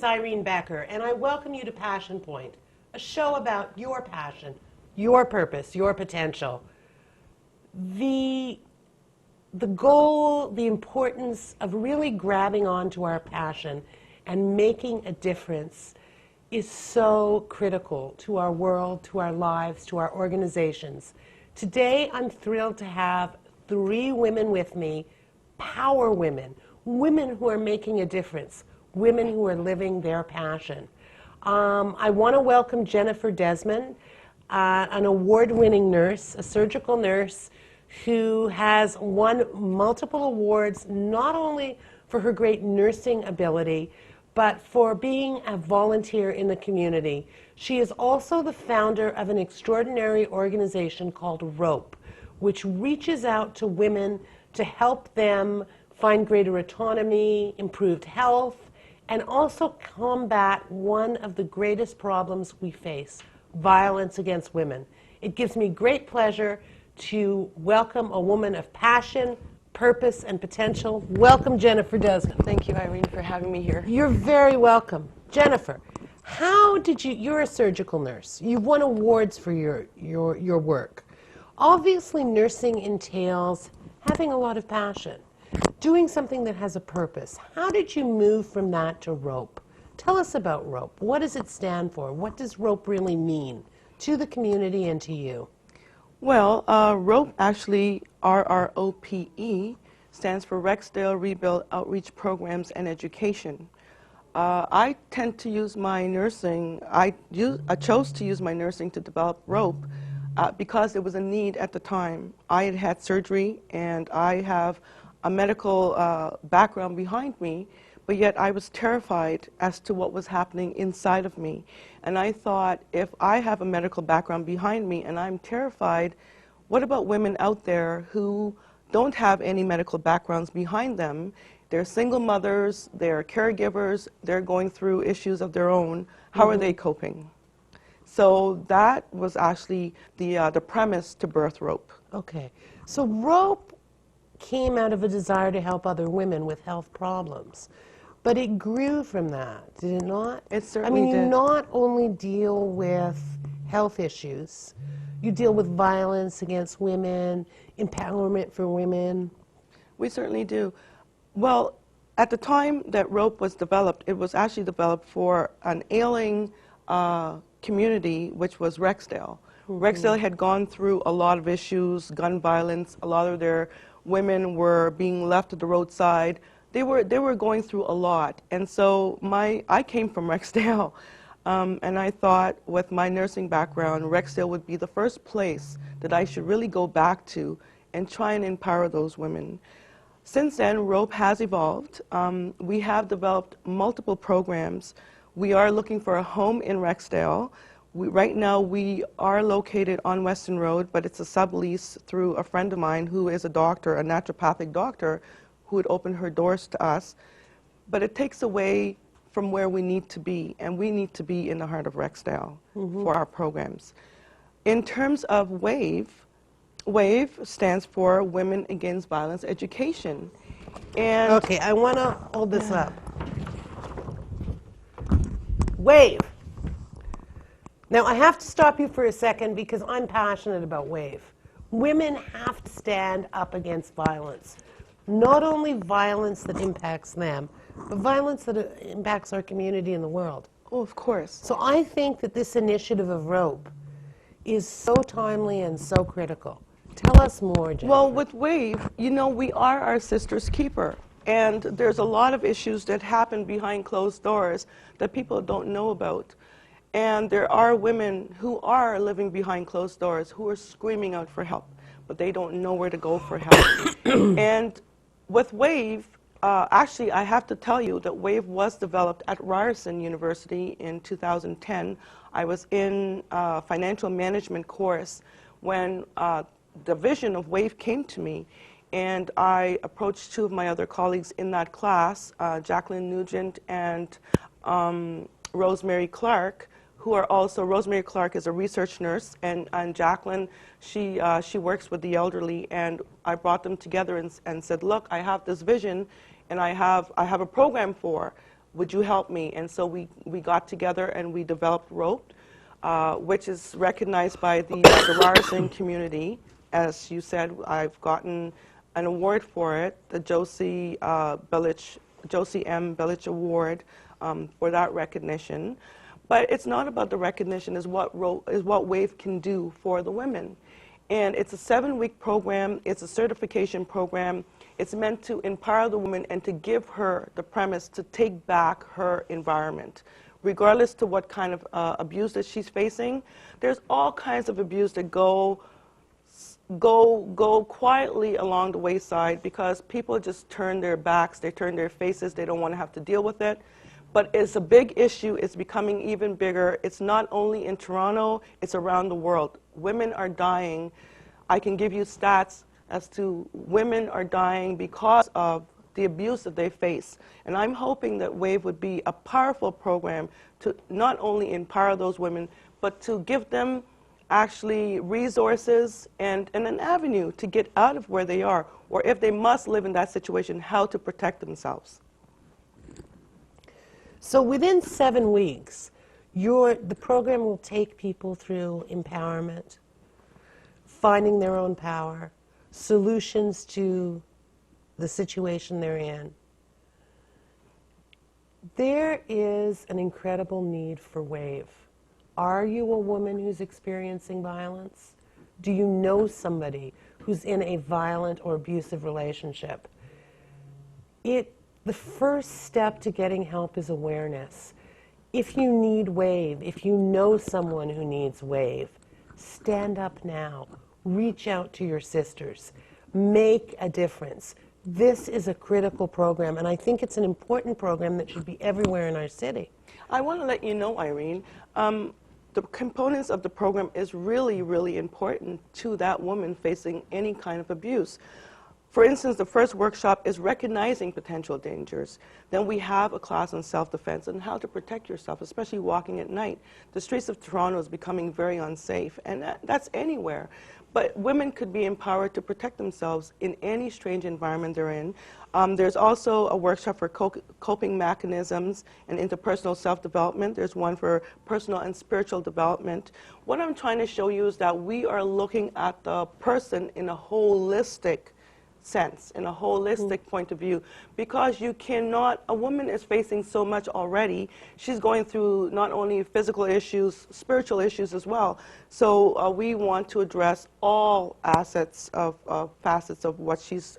is Irene Becker, and I welcome you to Passion Point, a show about your passion, your purpose, your potential. The goal, the importance of really grabbing onto our passion and making a difference is so critical to our world, to our lives, to our organizations. Today, I'm thrilled to have 3 women with me, power women, women who are making a difference, women who are living their passion. I want to welcome Jennifer Desmond, an award-winning nurse, a surgical nurse who has won multiple awards, not only for her great nursing ability, but for being a volunteer in the community. She is also the founder of an extraordinary organization called RROPE, which reaches out to women to help them find greater autonomy, improved health, and also combat one of the greatest problems we face, violence against women. It gives me great pleasure to welcome a woman of passion, purpose, and potential. Welcome, Jennifer Desmond. Thank you, Irene, for having me here. You're very welcome. Jennifer, how did you're a surgical nurse. You've won awards for your work. Obviously, nursing entails having a lot of passion, doing something that has a purpose. How did you move from that to RROPE? Tell us about RROPE. What does it stand for? What does RROPE really mean to the community and to you? Well, RROPE, actually, RROPE, stands for Rexdale Rebuild Outreach Programs and Education. I tend to use my nursing, I chose to use my nursing to develop RROPE because it was a need at the time. I had had surgery and I have a medical background behind me, but yet I was terrified as to what was happening inside of me. And I thought, if I have a medical background behind me and I'm terrified, what about women out there who don't have any medical backgrounds behind them? They're single mothers, they're caregivers, they're going through issues of their own. How are they coping? So that was actually the premise to birth RROPE. Okay. So RROPE came out of a desire to help other women with health problems. But it grew from that, did it not? It certainly did. I mean, you not only deal with health issues, you deal with violence against women, empowerment for women. We certainly do. Well, at the time that RROPE was developed, it was actually developed for an ailing community, which was Rexdale. Rexdale had gone through a lot of issues, gun violence. A lot of their women were being left at the roadside. They were going through a lot, and so I came from Rexdale, and I thought, with my nursing background, Rexdale would be the first place that I should really go back to and try and empower those women. Since then, RROPE has evolved. We have developed multiple programs. We are looking for a home in Rexdale. Right now, we are located on Weston Road, but it's a sublease through a friend of mine who is a doctor, a naturopathic doctor, who would open her doors to us. But it takes away from where we need to be, and we need to be in the heart of Rexdale for our programs. In terms of WAVE, WAVE stands for Women Against Violence Education. And okay, I want to hold this up. WAVE. Now, I have to stop you for a second because I'm passionate about WAVE. Women have to stand up against violence. Not only violence that impacts them, but violence that impacts our community and the world. oh, of course. So I think that this initiative of RROPE is so timely and so critical. Tell us more, Jennifer. Well, with WAVE, you know, we are our sister's keeper. And there's a lot of issues that happen behind closed doors that people don't know about. And there are women who are living behind closed doors who are screaming out for help, but they don't know where to go for help. And with WAVE, actually, I have to tell you that WAVE was developed at Ryerson University in 2010. I was in a financial management course when the vision of WAVE came to me. And I approached 2 of my other colleagues in that class, Jacqueline Nugent and Rosemary Clark, who are also, Rosemary Clark is a research nurse, and Jacqueline, she works with the elderly, and I brought them together and said, look, I have this vision, and I have a program for would you help me? And so we got together and we developed RROPE, which is recognized by the Ryerson community. As you said, I've gotten an award for it, the Josie M. Billich Award, for that recognition. But it's not about the recognition, is what WAVE can do for the women. And it's a 7-week program, it's a certification program. It's meant to empower the woman and to give her the premise to take back her environment. Regardless to what kind of abuse that she's facing, there's all kinds of abuse that go quietly along the wayside because people just turn their backs, they turn their faces, they don't want to have to deal with it. But it's a big issue, it's becoming even bigger. It's not only in Toronto, it's around the world. Women are dying. I can give you stats as to women are dying because of the abuse that they face. And I'm hoping that WAVE would be a powerful program to not only empower those women, but to give them actually resources and an avenue to get out of where they are, or if they must live in that situation, how to protect themselves. So within 7 weeks, the program will take people through empowerment, finding their own power, solutions to the situation they're in. There is an incredible need for WAVE. Are you a woman who's experiencing violence? Do you know somebody who's in a violent or abusive relationship? The first step to getting help is awareness. If you need WAVE, if you know someone who needs WAVE, stand up now. Reach out to your sisters. Make a difference. This is a critical program, and I think it's an important program that should be everywhere in our city. I want to let you know, Irene, the components of the program is really, really important to that woman facing any kind of abuse. For instance, the first workshop is recognizing potential dangers. Then we have a class on self-defense and how to protect yourself, especially walking at night. The streets of Toronto is becoming very unsafe, and that's anywhere. But women could be empowered to protect themselves in any strange environment they're in. There's also a workshop for coping mechanisms and interpersonal self-development. There's one for personal and spiritual development. What I'm trying to show you is that we are looking at the person in a holistic sense, in a holistic point of view, because you cannot, a woman is facing so much already. She's going through not only physical issues, spiritual issues as well. So we want to address all facets of what she's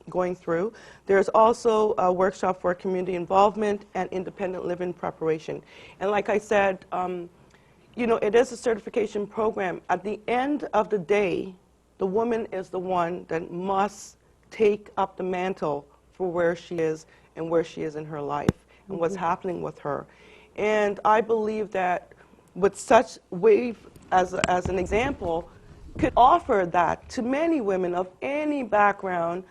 going through. There's also a workshop for community involvement and independent living preparation. And like I said, you know, it is a certification program. At the end of the day, the woman is the one that must take up the mantle for where she is and where she is in her life and what's happening with her. And I believe that with such WAVE as an example, could offer that to many women of any background.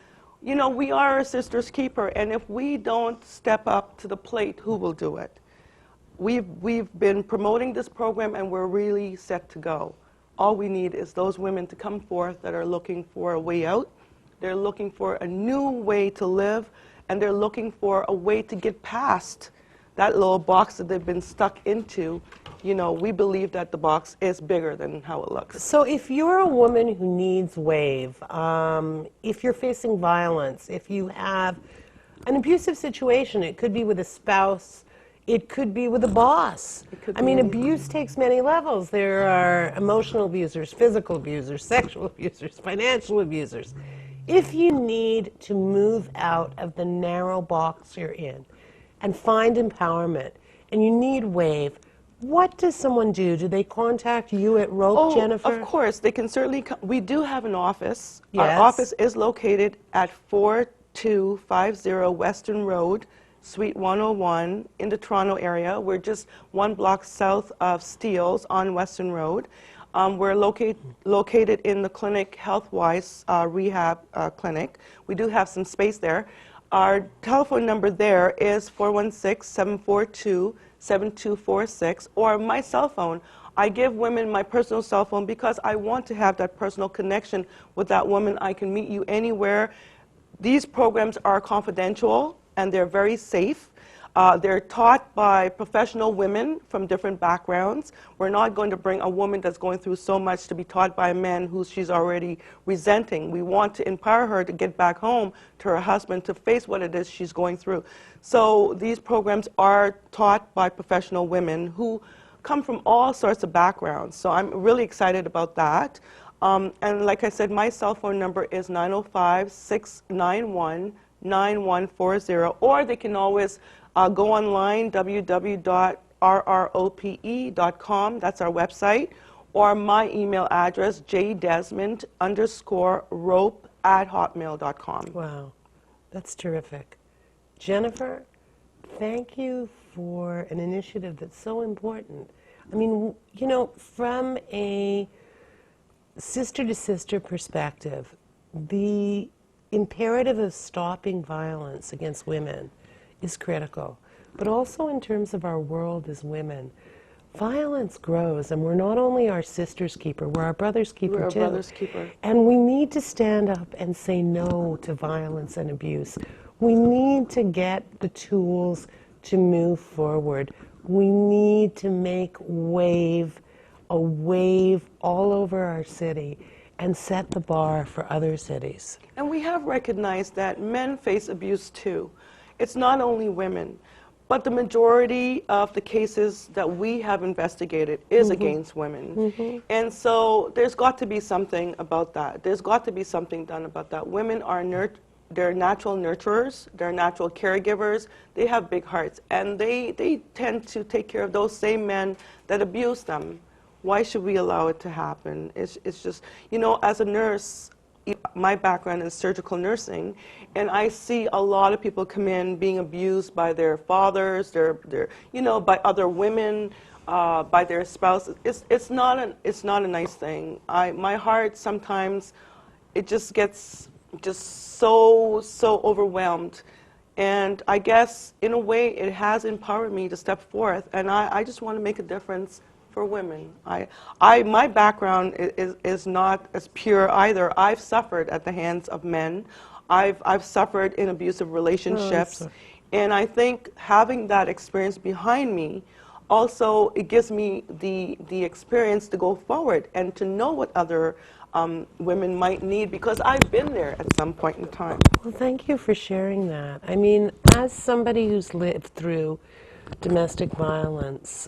You know, we are a sister's keeper, and if we don't step up to the plate, who will do it? We've been promoting this program, and we're really set to go. All we need is those women to come forth that are looking for a way out. They're looking for a new way to live, and they're looking for a way to get past that little box that they've been stuck into. You know, we believe that the box is bigger than how it looks. So if you're a woman who needs WAVE, if you're facing violence, if you have an abusive situation, it could be with a spouse, it could be with a boss. I mean, abuse takes many levels. There are emotional abusers, physical abusers, sexual abusers, financial abusers. If you need to move out of the narrow box you're in and find empowerment, and you need WAVE, what does someone do? Do they contact you at RROPE, Jennifer? Of course, they can certainly come. We do have an office. Yes. Our office is located at 4250 Western Road, Suite 101 in the Toronto area. We're just 1 block south of Steeles on Western Road. We're located in the clinic, Healthwise Rehab Clinic. We do have some space there. Our telephone number there is 416-742-7246, or my cell phone. I give women my personal cell phone because I want to have that personal connection with that woman. I can meet you anywhere. These programs are confidential and they're very safe. They're taught by professional women from different backgrounds. We're not going to bring a woman that's going through so much to be taught by a man who she's already resenting. We want to empower her to get back home to her husband to face what it is she's going through. So these programs are taught by professional women who come from all sorts of backgrounds. So I'm really excited about that. And like I said, my cell phone number is 905-691-9140, or they can always go online, www.rrope.com, that's our website, or my email address, jdesmond_rope@hotmail.com. Wow, that's terrific. Jennifer, thank you for an initiative that's so important. I mean, you know, from a sister-to-sister perspective, the imperative of stopping violence against women is critical. But also in terms of our world as women, violence grows, and we're not only our sister's keeper, we're our brother's keeper We're too. our brother's keeper. And we need to stand up and say no to violence and abuse. We need to get the tools to move forward. We need to make a wave all over our city and set the bar for other cities. And we have recognized that men face abuse too. It's not only women, but the majority of the cases that we have investigated is against women. And so there's got to be something about that. There's got to be something done about that. Women are they're natural nurturers, they're natural caregivers, they have big hearts, and they tend to take care of those same men that abuse them. Why should we allow it to happen? It's just, you know, as a nurse, my background is surgical nursing, and I see a lot of people come in being abused by their fathers, you know, by other women, by their spouses. It's not a nice thing. My heart sometimes, it just gets so overwhelmed, and I guess in a way it has empowered me to step forth, and I just want to make a difference for women. My background is not as pure either. I've suffered at the hands of men. I've suffered in abusive relationships, and I think having that experience behind me also, it gives me the experience to go forward and to know what other women might need, because I've been there at some point in time. Well, thank you for sharing that. I mean, as somebody who's lived through domestic violence,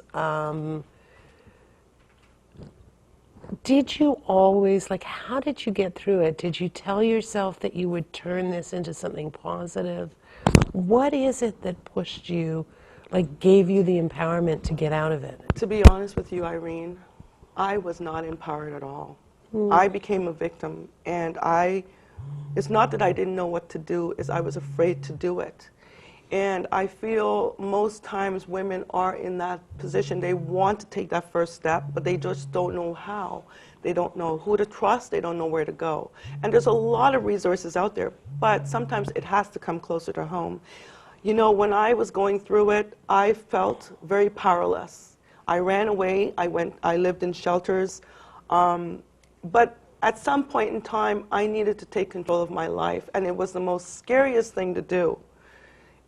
did you always, like, how did you get through it? Did you tell yourself that you would turn this into something positive? What is it that pushed you, like, gave you the empowerment to get out of it? To be honest with you, Irene, I was not empowered at all. I became a victim, and it's not that I didn't know what to do, it's I was afraid to do it. And I feel most times women are in that position. They want to take that first step, but they just don't know how. They don't know who to trust, they don't know where to go. And there's a lot of resources out there, but sometimes it has to come closer to home. You know, when I was going through it, I felt very powerless. I ran away, I lived in shelters, but at some point in time, I needed to take control of my life, and it was the most scariest thing to do.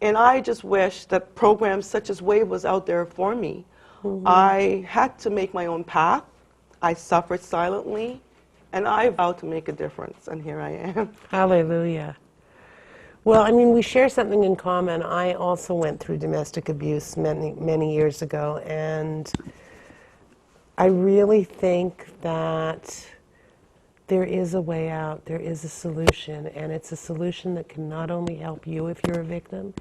And I just wish that programs such as WAVE was out there for me. I had to make my own path. I suffered silently, and I vowed to make a difference, and here I am. Hallelujah. Well, I mean, we share something in common. I also went through domestic abuse many years ago, and I really think that there is a way out, there is a solution, and it's a solution that can not only help you if you're a victim,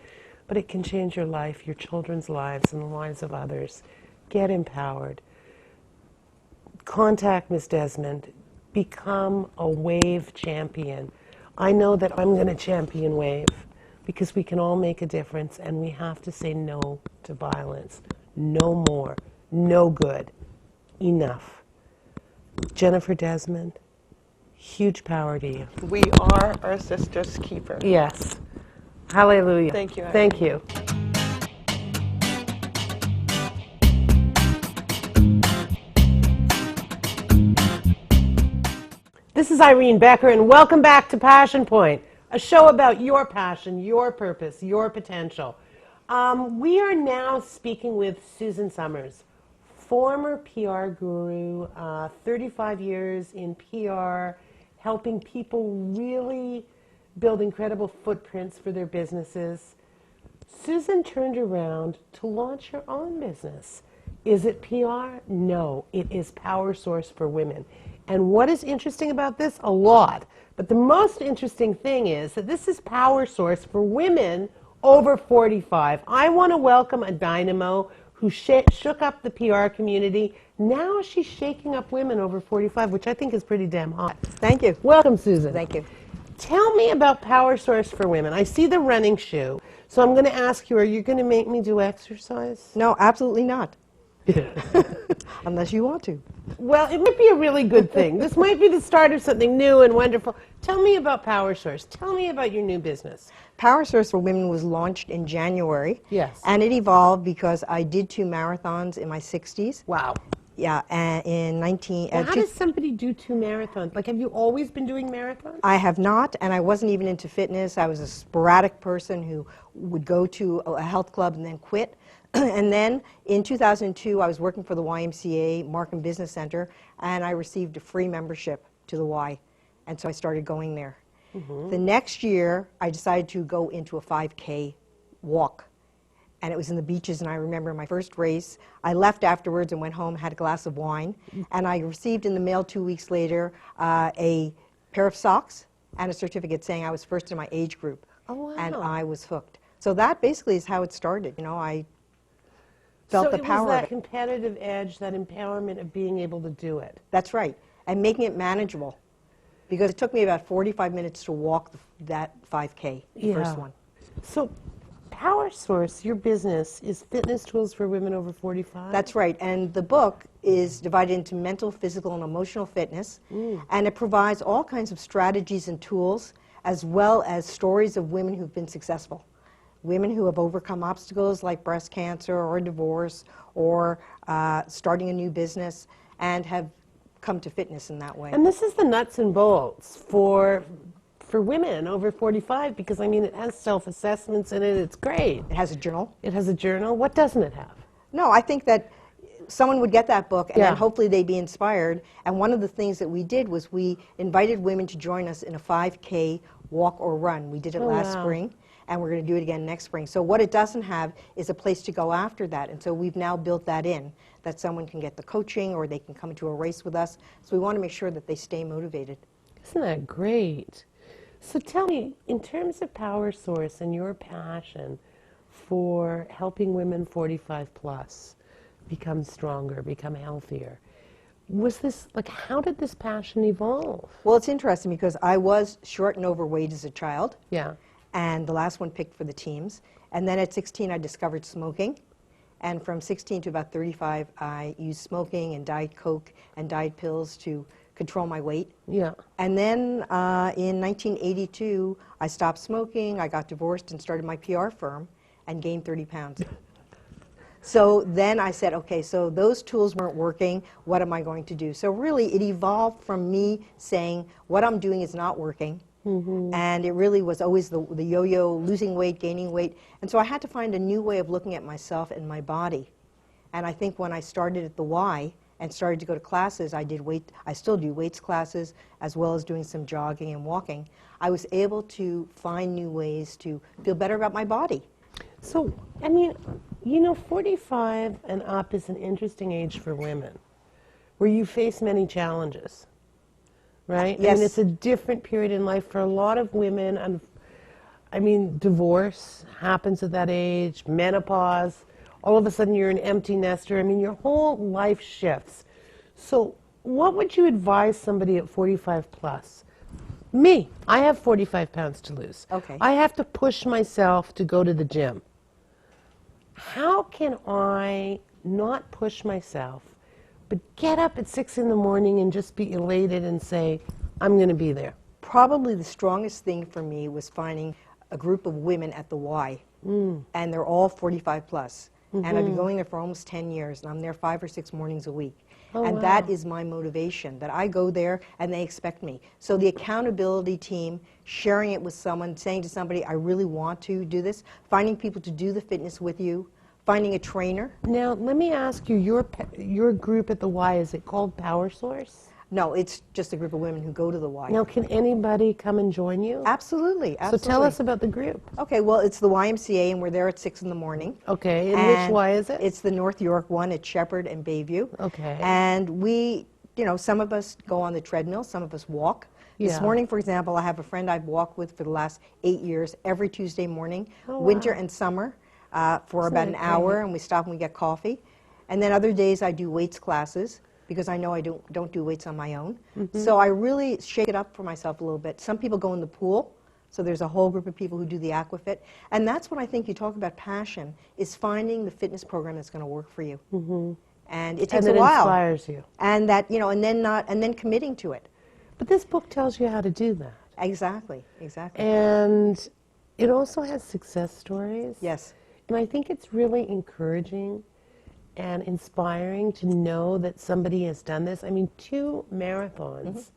but it can change your life, your children's lives, and the lives of others. Get empowered. Contact Ms. Desmond. Become a WAVE champion. I know that I'm going to champion WAVE because we can all make a difference, and we have to say no to violence. No more. No good. Enough. Jennifer Desmond, huge power to you. We are our sister's keeper. Yes. Hallelujah. Thank you, Irene. Thank you. This is Irene Becker, and welcome back to Passion Point, a show about your passion, your purpose, your potential. We are now speaking with Susan Summers, former PR guru, 35 years in PR, helping people really build incredible footprints for their businesses. Susan turned around to launch her own business. Is it PR? No, it is Power Source for Women. And what is interesting about this? A lot. But the most interesting thing is that this is Power Source for women over 45. I want to welcome a dynamo who shook up the PR community. Now she's shaking up women over 45, which I think is pretty damn hot. Thank you. Welcome, Susan. Thank you. Tell me about Power Source for Women. I see the running shoe. So I'm going to ask you, are you going to make me do exercise? No, absolutely not. Unless you want to. Well, it might be a really good thing. This might be the start of something new and wonderful. Tell me about Power Source. Tell me about your new business. Power Source for Women was launched in January. Yes. And it evolved because I did 2 marathons in my 60s. Wow. Yeah, and in 19... Now, how does somebody do 2 marathons? Like, have you always been doing marathons? I have not, and I wasn't even into fitness. I was a sporadic person who would go to a health club and then quit. And then in 2002, I was working for the YMCA Markham Business Center, and I received a free membership to the Y. And so I started going there. The next year, I decided to go into a 5K walk. And it was in the beaches, and I remember my first race. I left afterwards and went home, had a glass of wine, and I received in the mail 2 weeks later a pair of socks and a certificate saying I was first in my age group. Oh, wow. And I was hooked. So that basically is how it started. You know, I felt the power So it was that of it. competitive edge, that empowerment of being able to do it. That's right. And making it manageable. Because it took me about 45 minutes to walk that 5K, the first one. So Power Source, your business, is fitness tools for women over 45? That's right. And the book is divided into mental, physical, and emotional fitness. And it provides all kinds of strategies and tools, as well as stories of women who've been successful. Women who have overcome obstacles like breast cancer or divorce or starting a new business and have come to fitness in that way. And this is the nuts and bolts for women over 45, because I mean it has self-assessments in it. It's great. It has a journal. It has a journal. What doesn't it have? No, I think that someone would get that book and Yeah. then hopefully they'd be inspired. And one of the things that we did was we invited women to join us in a 5K walk or run. We did it last wow. spring, and we're going to do it again next spring. So what it doesn't have is a place to go after that. And so we've now built that in, that someone can get the coaching or they can come to a race with us. So we want to make sure that they stay motivated. Isn't that great? So tell me, in terms of Power Source and your passion for helping women 45 plus become stronger, become healthier, was this, like, how did this passion evolve? Well, it's interesting because I was short and overweight as a child. Yeah. And the last one picked for the teams. And then at 16, I discovered smoking. And from 16 to about 35, I used smoking and Diet Coke and diet pills to control my weight. Yeah. And then in 1982, I stopped smoking, I got divorced and started my PR firm and gained 30 pounds. So then I said, okay, so those tools weren't working, what am I going to do? So really it evolved from me saying what I'm doing is not working. And it really was always the yo-yo, losing weight, gaining weight. And so I had to find a new way of looking at myself and my body. And I think when I started at the Y and started to go to classes, I still do weights classes, as well as doing some jogging and walking. I was able to find new ways to feel better about my body. So, I mean, you know, 45 and up is an interesting age for women, where you face many challenges. Right? Yes. I mean, it's a different period in life for a lot of women. And I mean, divorce happens at that age, menopause, all of a sudden you're an empty nester. I mean, your whole life shifts. So what would you advise somebody at 45 plus? Me, I have 45 pounds to lose. Okay. I have to push myself to go to the gym. How can I not push myself, but get up at 6 in the morning and just be elated and say, I'm going to be there? Probably the strongest thing for me was finding a group of women at the Y, and they're all 45 plus. And I've been going there for almost 10 years, and I'm there 5 or 6 mornings a week. Oh, and wow. that is my motivation, that I go there and they expect me. So the accountability team, sharing it with someone, saying to somebody, I really want to do this, finding people to do the fitness with you, finding a trainer. Now, let me ask you, your group at the Y, is it called Power Source? No, it's just a group of women who go to the Y. Now, can anybody come and join you? Absolutely, So absolutely. tell us about the group. Okay, well, it's the YMCA, and we're there at 6 in the morning. Okay, and which Y is it? It's the North York one at Shepherd and Bayview. Okay. And we, some of us go on the treadmill, some of us walk. This Yeah. morning, for example, I have a friend I've walked with for the last 8 years, every Tuesday morning, Oh, winter wow. and summer, for Isn't about an that hour, great? and we stop and we get coffee. And then other days I do weights classes, because I know I don't do weights on my own. Mm-hmm. So I really shake it up for myself a little bit. Some people go in the pool, so there's a whole group of people who do the aquafit. And that's what I think you talk about passion, is finding the fitness program that's going to work for you. Mm-hmm. And it takes And a that while. inspires you. And that, and then committing to it. But this book tells you how to do that. Exactly, exactly. And it also has success stories. Yes. And I think it's really encouraging and inspiring to know that somebody has done this. I mean, 2 marathons,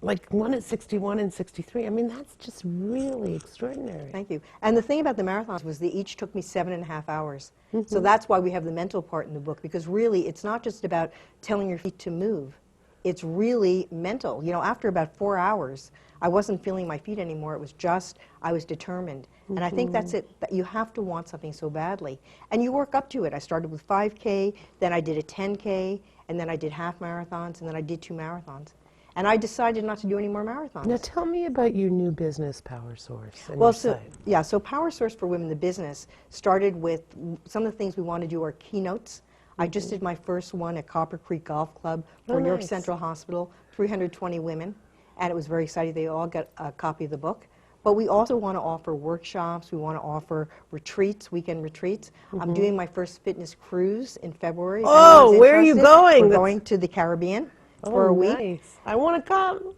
like one at 61 and 63. I mean, that's just really extraordinary. Thank you. And the thing about the marathons was they each took me 7.5 hours. So that's why we have the mental part in the book, because really it's not just about telling your feet to move. It's really mental. After about 4 hours, I wasn't feeling my feet anymore. It was just, I was determined. And I think that's it, that you have to want something so badly. And you work up to it. I started with 5K, then I did a 10K, and then I did half marathons, and then I did 2 marathons. And I decided not to do any more marathons. Now tell me about your new business, Power Source, and Well, your so, site. yeah, so Power Source for Women, the business, started with some of the things we want to do are keynotes. I just did my first one at Copper Creek Golf Club for Oh, York nice. Central Hospital, 320 women, and it was very exciting. They all got a copy of the book. But we also want to offer workshops. We want to offer retreats, weekend retreats. I'm doing my first fitness cruise in February. If Oh, anyone's where are you interested. going? We're That's- going to the Caribbean for Oh, a week. nice. I want to come.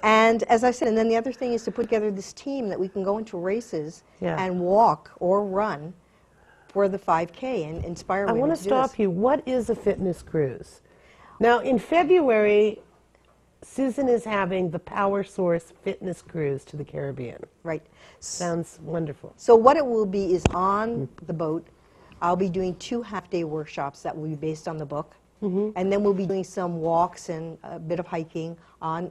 And as I said, and then the other thing is to put together this team that we can go into races Yeah. and walk or run for the 5K and inspire I women want to to do this. stop you. What is a fitness cruise? Now, in February, Susan is having the Power Source Fitness Cruise to the Caribbean. Right. Sounds wonderful. So what it will be is on the boat, I'll be doing 2 half-day workshops that will be based on the book. And then we'll be doing some walks and a bit of hiking on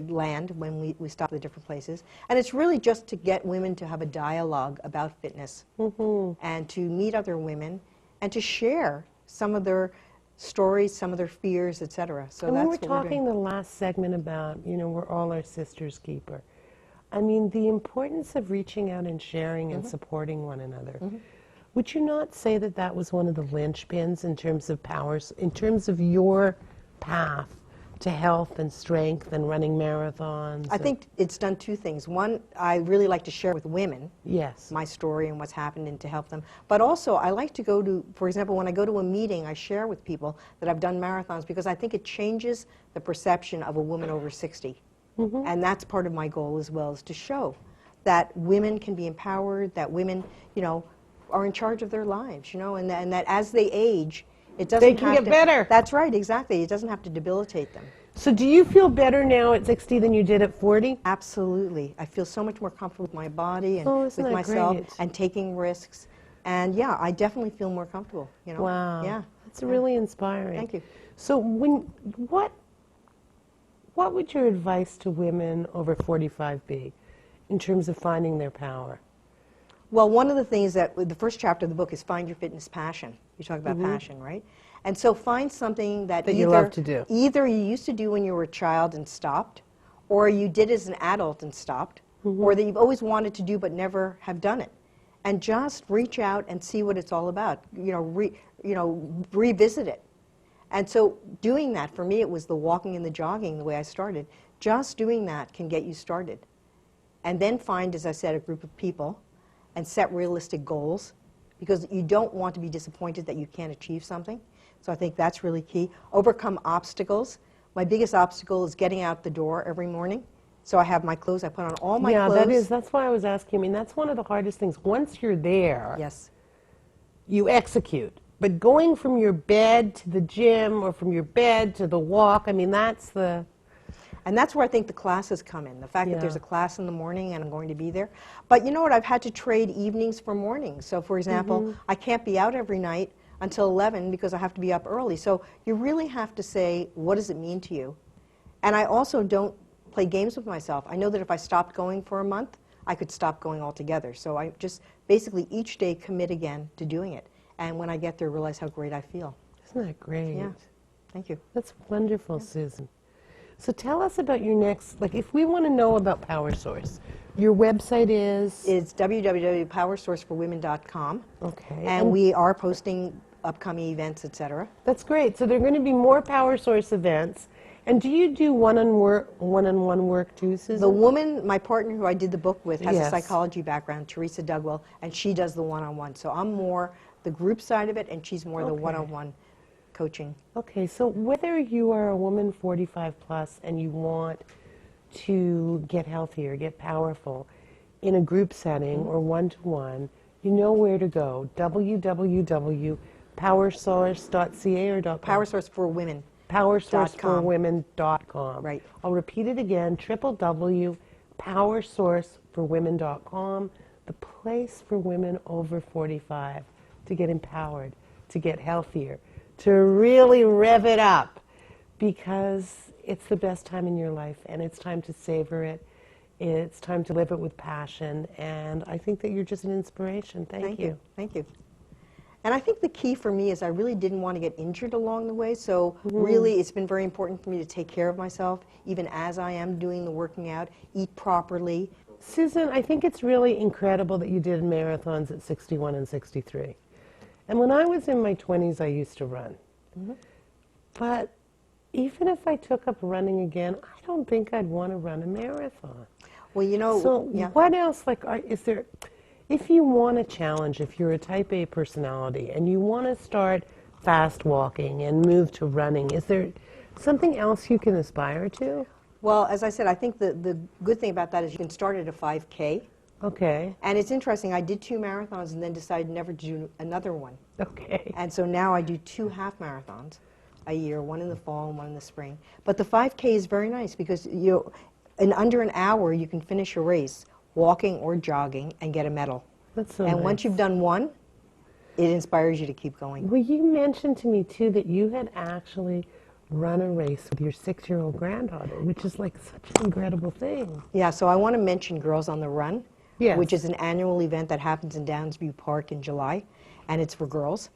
land when we stop at different places. And it's really just to get women to have a dialogue about fitness and to meet other women and to share some of their stories, some of their fears, etc. So And we that's were what we're talking doing. the last segment about, we're all our sister's keeper. I mean, the importance of reaching out and sharing and supporting one another. Would you not say that that was one of the linchpins in terms of powers, in terms of your path to health and strength and running marathons? I think it's done 2 things. One, I really like to share with women Yes. my story and what's happened and to help them. But also, I like to go to, for example, when I go to a meeting, I share with people that I've done marathons because I think it changes the perception of a woman over 60. And that's part of my goal as well, is to show that women can be empowered, that women, are in charge of their lives, and that as they age, it doesn't They can have get to, better. That's right, exactly. It doesn't have to debilitate them. So do you feel better now at 60 than you did at 40? Absolutely. I feel so much more comfortable with my body and Oh, with isn't that myself great? and taking risks. And yeah, I definitely feel more comfortable, Wow. Yeah. That's really inspiring. Thank you. So what would your advice to women over 45 be in terms of finding their power? Well, one of the things that the first chapter of the book is find your fitness passion. You talk about passion, right? And so find something that you love to do. Either you used to do when you were a child and stopped, or you did as an adult and stopped, or that you've always wanted to do but never have done it. And just reach out and see what it's all about. Revisit it. And so doing that, for me, it was the walking and the jogging, the way I started. Just doing that can get you started. And then find, as I said, a group of people and set realistic goals, because you don't want to be disappointed that you can't achieve something. So I think that's really key. Overcome obstacles. My biggest obstacle is getting out the door every morning. So I have my clothes, I put on all my clothes. Yeah, that's why I was asking. I mean, that's one of the hardest things. Once you're there, Yes. you execute. But going from your bed to the gym or from your bed to the walk, I mean, that's the... And that's where I think the classes come in, the fact that there's Yeah. a class in the morning and I'm going to be there. But you know what, I've had to trade evenings for mornings. So for example, I can't be out every night until 11 because I have to be up early. So you really have to say, what does it mean to you? And I also don't play games with myself. I know that if I stopped going for a month, I could stop going altogether. So I just basically each day commit again to doing it. And when I get there, realize how great I feel. Isn't that great? Yeah, thank you. That's wonderful, Susan. So tell us about your next, like if we want to know about Power Source, your website is? It's www.powersourceforwomen.com. Okay. And we are posting upcoming events, etc. That's great. So there are going to be more Power Source events. And do you do one-on-one work too, Susan? The woman, my partner who I did the book with, has Yes. a psychology background, Teresa Dugwell, and she does the one-on-one. So I'm more the group side of it, and she's more the Okay. one-on-one coaching. Okay, so whether you are a woman 45 plus and you want to get healthier, get powerful in a group setting or one-to-one, you know where to go. www.powersource.ca or .com? Power Source for Women. powersourceforwomen.com. Right. I'll repeat it again, www.powersourceforwomen.com, the place for women over 45 to get empowered, to get healthier, to really rev it up, because it's the best time in your life and it's time to savor it. It's time to live it with passion, and I think that you're just an inspiration. Thank you. Thank you. And I think the key for me is I really didn't want to get injured along the way, so really it's been very important for me to take care of myself, even as I am doing the working out, eat properly. Susan, I think it's really incredible that you did marathons at 61 and 63. And when I was in my 20s, I used to run. But even if I took up running again, I don't think I'd want to run a marathon. Well, you know, So yeah. what else, like, is there, if you want a challenge, if you're a type A personality and you want to start fast walking and move to running, is there something else you can aspire to? Well, as I said, I think the good thing about that is you can start at a 5K. Okay, And it's interesting, I did 2 marathons and then decided never to do another one. okay. And so now I do 2 half marathons a year, one in the fall and one in the spring. But the 5K is very nice because in under an hour you can finish a race, walking or jogging, and get a medal. That's so And nice. once you've done one, it inspires you to keep going. Well, you mentioned to me, too, that you had actually run a race with your 6-year-old granddaughter, which is like such an incredible thing. Yeah, so I want to mention Girls on the Run, Yes. which is an annual event that happens in Downsview Park in July, and it's for girls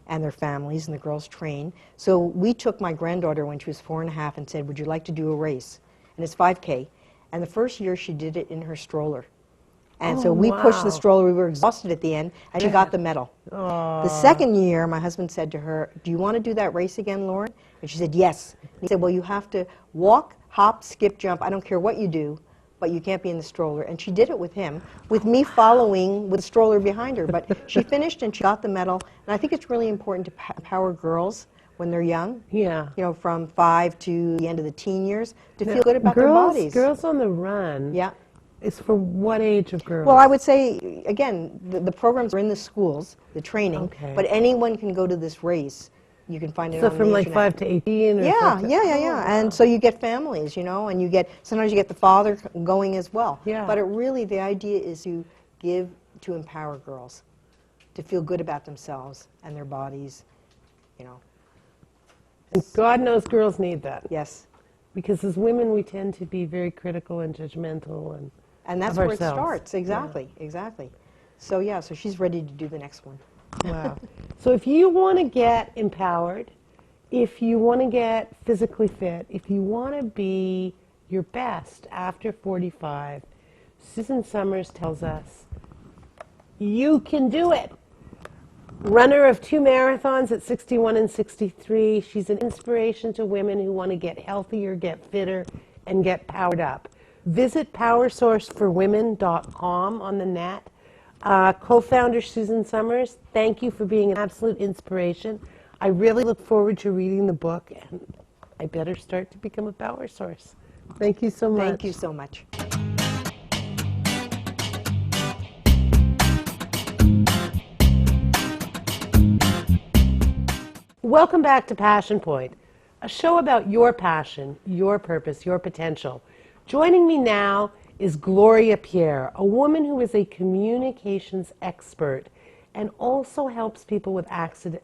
and their families, and the girls train. So we took my granddaughter when she was 4 and a half and said, would you like to do a race? And it's 5K. And the first year she did it in her stroller. And so we pushed the wow. stroller, we were exhausted at the end, and she got the medal. Oh, The second year, my husband said to her, do you want to do that race again, Lauren? And she said, yes. He said, well, you have to walk, hop, skip, jump, I don't care what you do, but you can't be in the stroller. And she did it with him, with me following with the stroller behind her. But she finished and she got the medal. And I think it's really important to empower girls when they're young, yeah. you know, from 5 to the end of the teen years, to feel good about their Girls, bodies. Girls on the Run Yeah. is for what age of girls? Well, I would say, again, the programs are in the schools, the training, Okay. but anyone can go to this race. You can find it So on from the like internet. 5 to 18? Or Yeah, 5 to, yeah. And so you get families, you know, and you get, sometimes you get the father going as well. Yeah. But it really, the idea is to to empower girls, to feel good about themselves and their bodies, you know. And God knows girls need that. Yes. Because as women, we tend to be very critical and judgmental. And that's Of where it ourselves. starts, exactly, exactly. So yeah, so she's ready to do the next one. Wow. So if you want to get empowered, if you want to get physically fit, if you want to be your best after 45, Susan Summers tells us, you can do it. Runner of 2 marathons at 61 and 63. She's an inspiration to women who want to get healthier, get fitter, and get powered up. Visit powersourceforwomen.com on the net. Co-founder Susan Summers, thank you for being an absolute inspiration. I really look forward to reading the book, and I better start to become a power source. Thank you so much. Thank you so much. Welcome back to Passion Point, a show about your passion, your purpose, your potential. Joining me now is Gloria Pierre, a woman who is a communications expert and also helps people with accent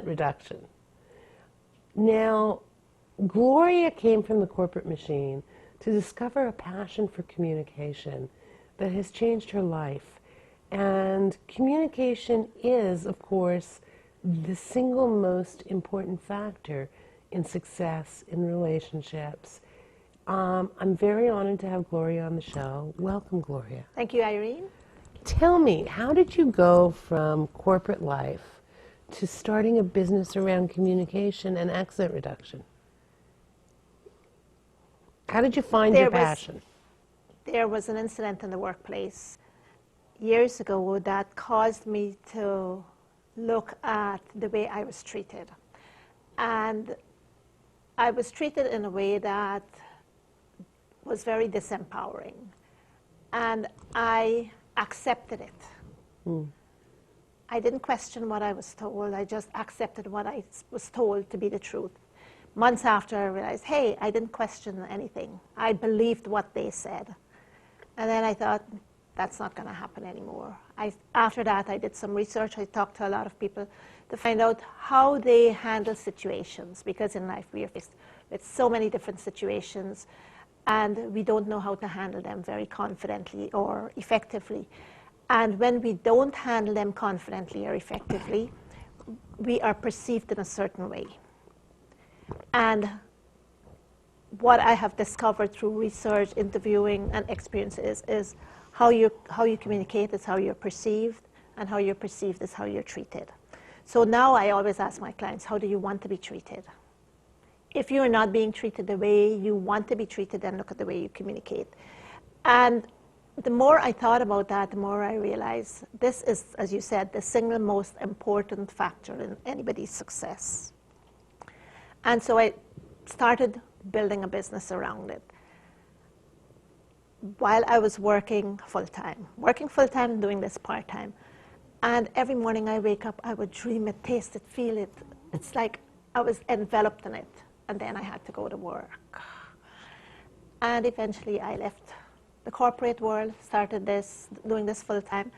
reduction. Now, Gloria came from the corporate machine to discover a passion for communication that has changed her life. And communication is, of course, the single most important factor in success in relationships. I'm very honored to have Gloria on the show. Welcome, Gloria. Thank you, Irene. Tell me, how did you go from corporate life to starting a business around communication and accent reduction? How did you find your passion? There was an incident in the workplace years ago that caused me to look at the way I was treated. And I was treated in a way that was very disempowering. And I accepted it. I didn't question what I was told. I just accepted what I was told to be the truth. Months after, I realized, hey, I didn't question anything. I believed what they said. And then I thought, that's not going to happen anymore. After that, I did some research. I talked to a lot of people to find out how they handle situations, because in life we are faced with so many different situations, and we don't know how to handle them very confidently or effectively. And when we don't handle them confidently or effectively, we are perceived in a certain way. And what I have discovered through research, interviewing, and experiences is how you communicate is how you're perceived, and how you're perceived is how you're treated. So now I always ask my clients, how do you want to be treated? If you're not being treated the way you want to be treated, then look at the way you communicate. And the more I thought about that, the more I realized this is, as you said, the single most important factor in anybody's success. And so I started building a business around it while I was working full-time, doing this part-time. And every morning I wake up, I would dream it, taste it, feel it. It's like I was enveloped in it. And then I had to go to work. And eventually I left the corporate world, started doing this full-time.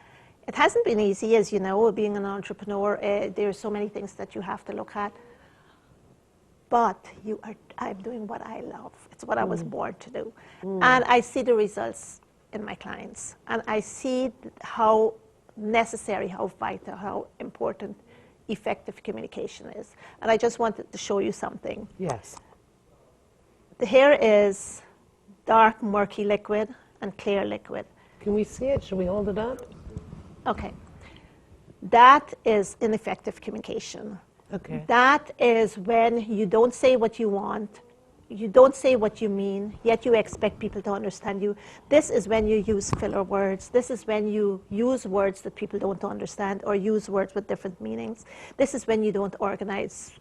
It hasn't been easy, as you know, being an entrepreneur. There are so many things that you have to look at. But I'm doing what I love. It's what I was born to do. And I see the results in my clients. And I see how necessary, how vital, how important effective communication is. And I just wanted to show you something. Yes. Here is dark, murky liquid and clear liquid. Can we see it? Should we hold it up? Okay. That is ineffective communication. Okay. That is when you don't say what you want, you don't say what you mean, yet you expect people to understand you. This is when you use filler words. This is when you use words that people don't understand, or use words with different meanings. This is when you don't organize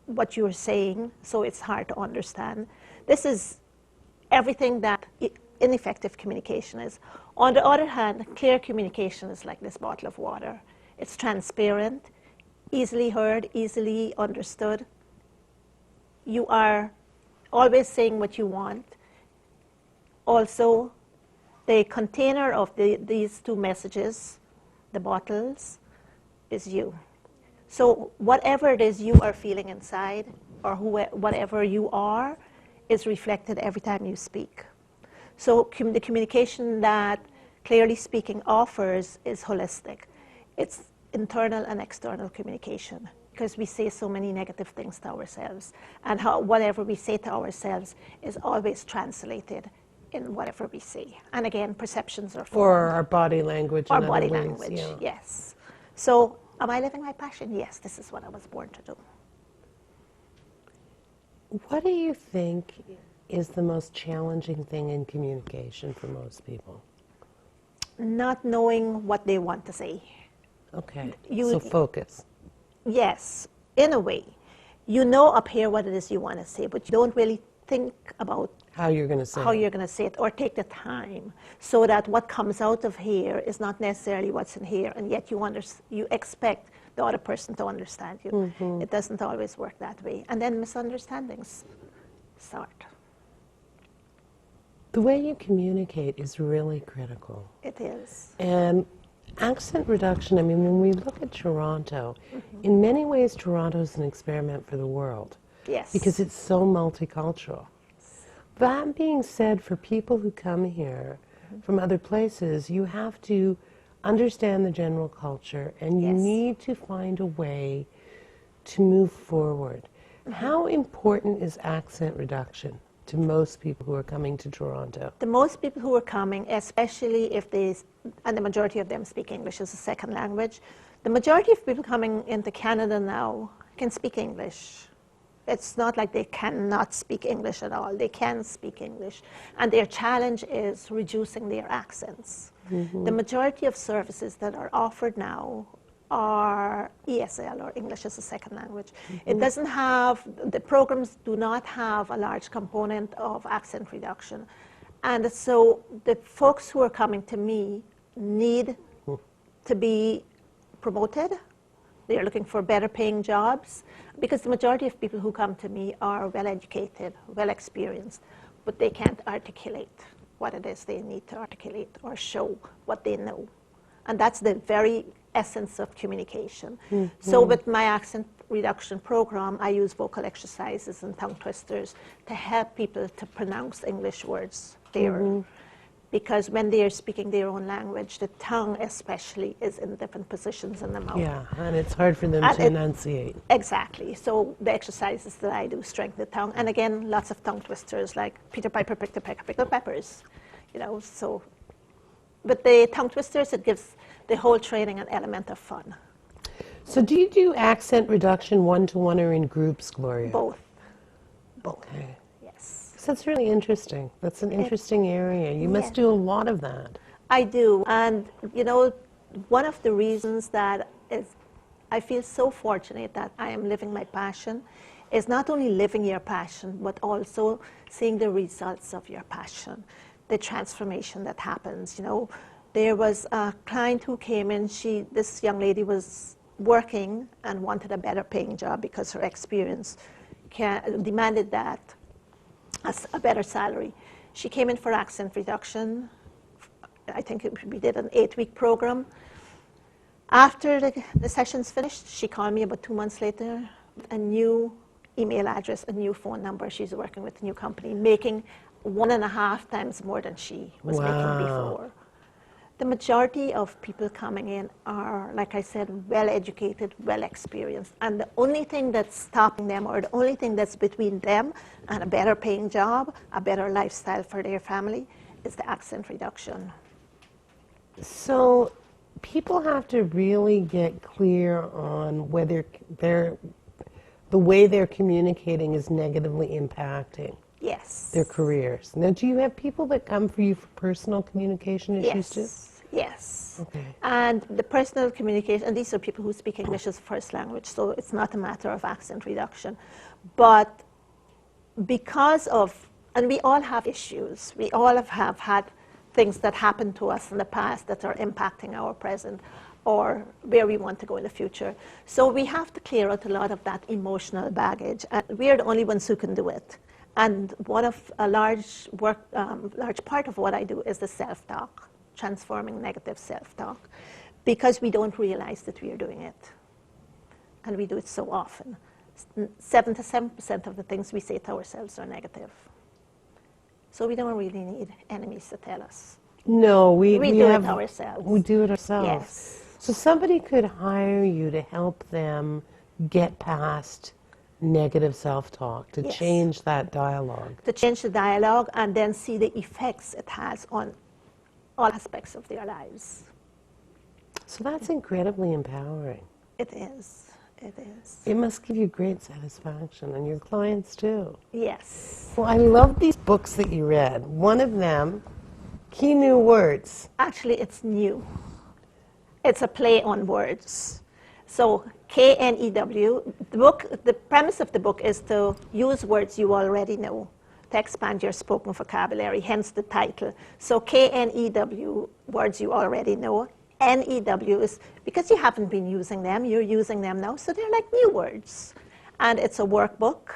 what you're saying, so it's hard to understand. This is everything that ineffective communication is. On the other hand, clear communication is like this bottle of water. It's transparent, easily heard, easily understood. You are always saying what you want. Also, the container of these two messages, the bottles, is you. So whatever it is you are feeling inside, or whatever you are, is reflected every time you speak. So the communication that Clearly Speaking offers is holistic. It's internal and external communication, because we say so many negative things to ourselves, and whatever we say to ourselves is always translated in whatever we say. And again, perceptions are formed. Or our body language. Our in body other ways, language, yeah. yes. So am I living my passion? Yes, this is what I was born to do. What do you think is the most challenging thing in communication for most people? Not knowing what they want to say. Okay, You- so focus. Yes, in a way. You know up here what it is you want to say, but you don't really think about How you're going to say how it. you're going to say it, or take the time, so that what comes out of here is not necessarily what's in here, and yet you expect the other person to understand you. It doesn't always work that way. And then misunderstandings start. The way you communicate is really critical. It is. And accent reduction, I mean, when we look at Toronto, in many ways, Toronto is an experiment for the world. Yes. Because it's so multicultural. That being said, for people who come here from other places, you have to understand the general culture and you Yes. need to find a way to move forward. How important is accent reduction to most people who are coming to Toronto? The most people who are coming, especially if they, and the majority of them speak English as a second language, the majority of people coming into Canada now can speak English. It's not like they cannot speak English at all. They can speak English. And their challenge is reducing their accents. The majority of services that are offered now are ESL, or English as a second language. It doesn't have, the programs do not have a large component of accent reduction. And so the folks who are coming to me need to be promoted. They are looking for better paying jobs, because the majority of people who come to me are well educated, well experienced, but they can't articulate what it is they need to articulate or show what they know. And that's the very essence of communication. So with my accent reduction program, I use vocal exercises and tongue twisters to help people to pronounce English words clearer. Because when they are speaking their own language, the tongue especially is in different positions in the mouth. Yeah, and it's hard for them And to enunciate. Exactly. So the exercises that I do strengthen the tongue. And again, lots of tongue twisters like Peter Piper picked a peck of peppers. You know, so with the tongue twisters, it gives the whole training an element of fun. So do you do accent reduction one-to-one or in groups, Gloria? Both. Okay. Yes. So that's really interesting. That's an interesting area. You must Yeah. do a lot of that. I do. And, you know, one of the reasons that is I feel so fortunate that I am living my passion is not only living your passion, but also seeing the results of your passion, the transformation that happens. You know, there was a client who came in, this young lady was working and wanted a better paying job because her experience demanded that as a better salary. She came in for accent reduction. I think we did an 8-week program. After the sessions finished, she called me about 2 months later, a new email address, a new phone number. She's working with a new company, making 1.5 times more than she was making before. The majority of people coming in are, like I said, well-educated, well-experienced. And the only thing that's stopping them, or the only thing that's between them and a better paying job, a better lifestyle for their family, is the accent reduction. So people have to really get clear on whether the way they're communicating is negatively impacting Yes. their careers. Now, do you have people that come for you for personal communication issues too? Yes. Okay. And the personal communication, and these are people who speak English as first language, so it's not a matter of accent reduction. But because of, and we all have issues, we all have had things that happened to us in the past that are impacting our present or where we want to go in the future. So we have to clear out a lot of that emotional baggage, and we are the only ones who can do it. And one of a large part of what I do is the self-talk, transforming negative self-talk, because we don't realize that we are doing it. And we do it so often. 77% of the things we say to ourselves are negative. So we don't really need enemies to tell us. No, we do have, it ourselves. We do it ourselves. Yes. So somebody could hire you to help them get past negative self-talk, to Yes. change that dialogue. To change the dialogue and then see the effects it has on all aspects of their lives. So that's incredibly empowering. It is. It is. It must give you great satisfaction, and your clients too. Yes. Well, I love these books that you read. One of them, Key New Words. Actually, it's new. It's a play on words. So KNEW, the premise of the book is to use words you already know to expand your spoken vocabulary, hence the title. So KNEW, words you already know, NEW is because you haven't been using them, you're using them now, so they're like new words. And it's a workbook,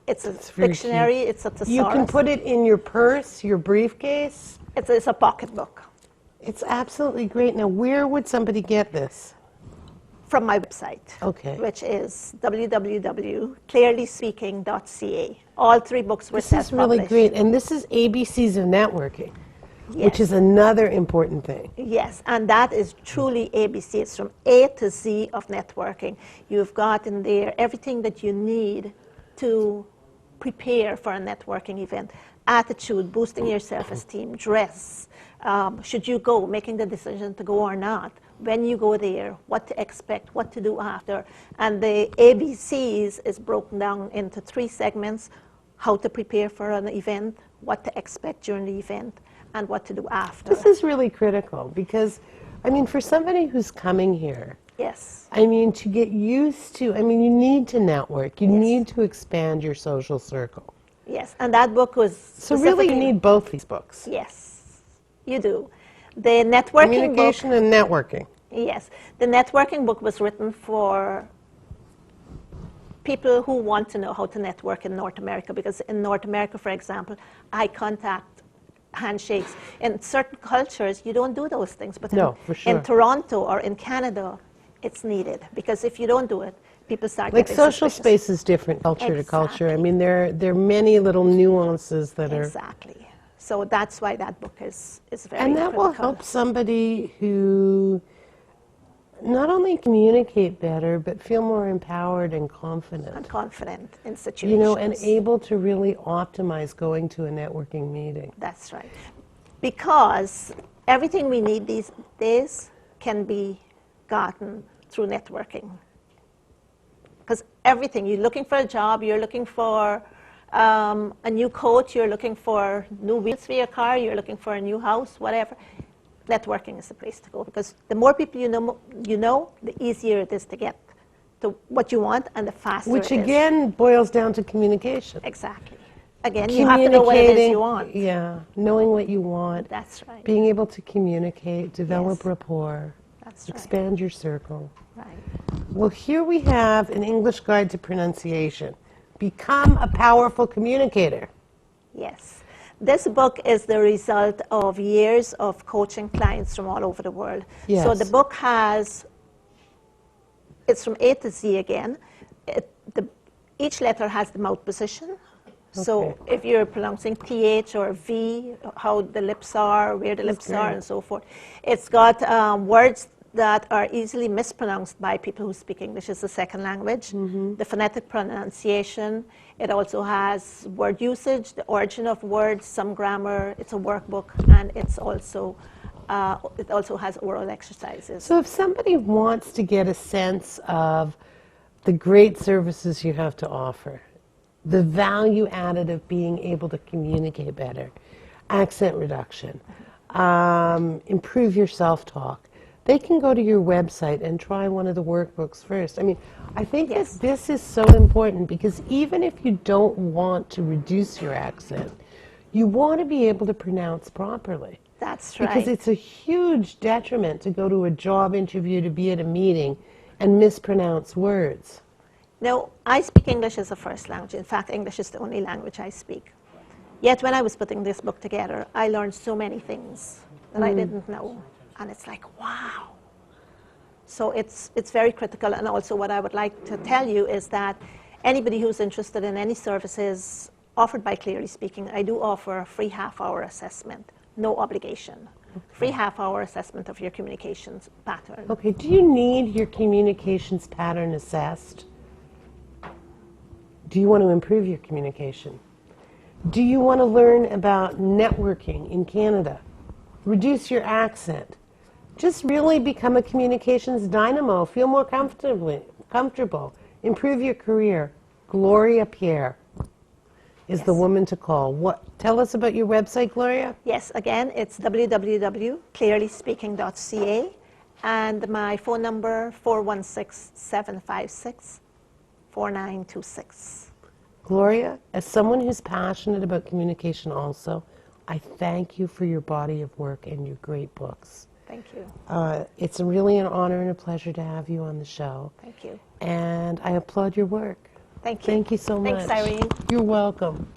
it's a very dictionary, it's a thesaurus. You can put it in your purse, your briefcase. It's a pocketbook. It's absolutely great. Now, where would somebody get this? From my website, Okay. which is www.clearlyspeaking.ca. All 3 books were This is really self-published. great. And this is ABCs of networking, which Yes. is another important thing. Yes, and that is truly ABC. It's from A to Z of networking. You've got in there everything that you need to prepare for a networking event. Attitude, boosting your self-esteem, dress, should you go, making the decision to go or not, when you go there, what to expect, what to do after. And the ABCs is broken down into 3 segments: how to prepare for an event, what to expect during the event, and what to do after. This is really critical because, I mean, for somebody who's coming here, Yes, I mean, to get used to, I mean, you need to network. You Yes. need to expand your social circle. yes. And that book was So really, you specifically- need both these books. Yes, you do. The networking Communication and networking. book, yes, the networking book was written for people who want to know how to network in North America, because in North America, for example, eye contact, handshakes. In certain cultures, you don't do those things, but No, for sure. in Toronto or in Canada, it's needed, because if you don't do it, people start Like getting social suspicious. space is different culture to culture. I Exactly. mean, there are many little nuances that are, Exactly. So that's why that book is very and that will critical. help somebody who not only communicate better, but feel more empowered and confident. And confident in situations. You know, and able to really optimize going to a networking meeting. That's right. Because everything we need these days can be gotten through networking. Because everything, you're looking for a job, you're looking for a new coat, you're looking for new wheels for your car, you're looking for a new house, whatever. Networking is the place to go, because the more people you know, the easier it is to get to what you want, and the faster Which it is. again boils down to communication. Exactly. Again, you have to know what it is you want. Yeah, knowing what you want, That's right. being able to communicate, develop Yes. rapport, That's right. expand your circle. Right. Well, here we have an English guide to pronunciation. Become a powerful communicator. Yes. This book is the result of years of coaching clients from all over the world. Yes. So the book it's from A to Z again. Each letter has the mouth position. So Okay. if you're pronouncing TH or V, how the lips are, where the lips are, great. and so forth. It's got words that are easily mispronounced by people who speak English as a second language. The phonetic pronunciation. It also has word usage, the origin of words, some grammar. It's a workbook, and it also has oral exercises. So if somebody wants to get a sense of the great services you have to offer, the value added of being able to communicate better, accent reduction, improve your self-talk, they can go to your website and try one of the workbooks first. I mean, I think Yes. that this is so important, because even if you don't want to reduce your accent, you want to be able to pronounce properly. That's right. Because it's a huge detriment to go to a job interview, to be at a meeting, and mispronounce words. Now, I speak English as a first language. In fact, English is the only language I speak. Yet when I was putting this book together, I learned so many things that I didn't know. And it's like, wow. So it's very critical. And also what I would like to tell you is that anybody who's interested in any services offered by Clearly Speaking, I do offer a free half-hour assessment, no obligation. Free half-hour assessment of your communications pattern. Okay, do you need your communications pattern assessed? Do you want to improve your communication? Do you want to learn about networking in Canada? Reduce your accent? Just really become a communications dynamo. Feel more comfortable. Improve your career. Gloria Pierre is the woman to call. Tell us about your website, Gloria. Yes, again, it's www.clearlyspeaking.ca, and my phone number 416-756-4926. Gloria, as someone who's passionate about communication also, I thank you for your body of work and your great books. Thank you. It's really an honor and a pleasure to have you on the show. Thank you. And I applaud your work. Thank you. Thank you so much. Thanks, Irene. You're welcome.